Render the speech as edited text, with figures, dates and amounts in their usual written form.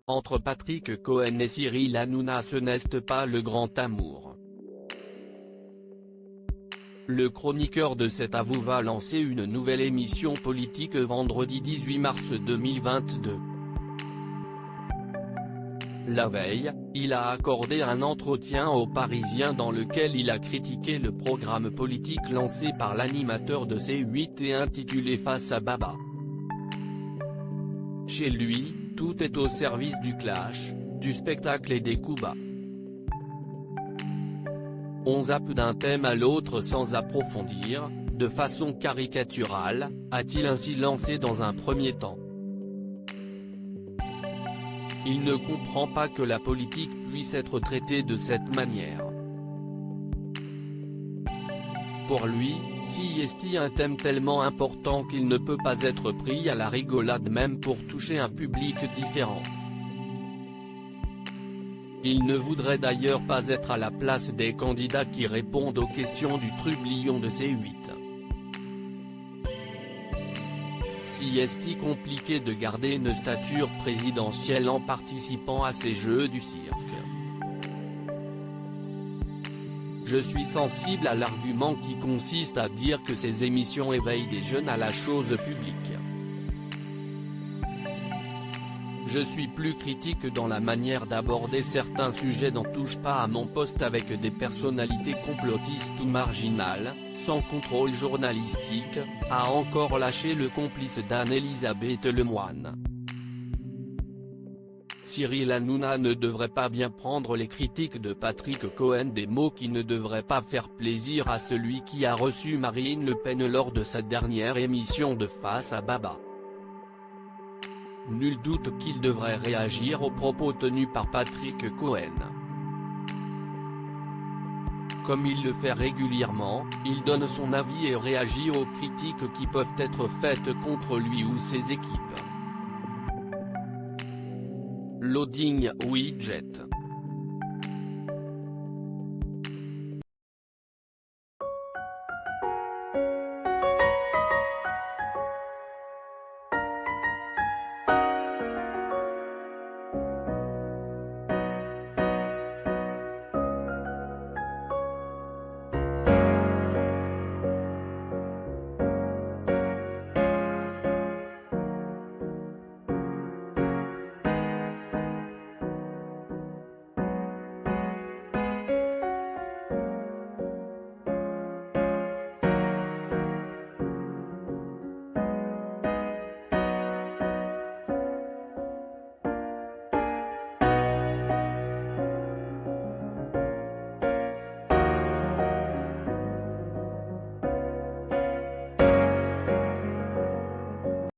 Entre Patrick Cohen et Cyril Hanouna, ce n'est pas le grand amour. Le chroniqueur de 7AVO va lancer une nouvelle émission politique vendredi 18 mars 2022. La veille, il a accordé un entretien aux Parisiens dans lequel il a critiqué le programme politique lancé par l'animateur de C8 et intitulé Face à Baba. Chez lui, tout est au service du clash, du spectacle et des coups bas. On zappe d'un thème à l'autre sans approfondir, de façon caricaturale, a-t-il ainsi lancé dans un premier temps. Il ne comprend pas que la politique puisse être traitée de cette manière. Pour lui, si est un thème tellement important qu'il ne peut pas être pris à la rigolade même pour toucher un public différent. Il ne voudrait d'ailleurs pas être à la place des candidats qui répondent aux questions du trublion de C8. Si est compliqué de garder une stature présidentielle en participant à ces jeux du cirque. Je suis sensible à l'argument qui consiste à dire que ces émissions éveillent des jeunes à la chose publique. Je suis plus critique dans la manière d'aborder certains sujets. N'en touche pas à mon poste avec des personnalités complotistes ou marginales, sans contrôle journalistique, a encore lâché le complice d'Anne-Elisabeth Lemoine. Cyril Hanouna ne devrait pas bien prendre les critiques de Patrick Cohen, des mots qui ne devraient pas faire plaisir à celui qui a reçu Marine Le Pen lors de sa dernière émission de Face à Baba. Nul doute qu'il devrait réagir aux propos tenus par Patrick Cohen. Comme il le fait régulièrement, il donne son avis et réagit aux critiques qui peuvent être faites contre lui ou ses équipes. Loading Widget.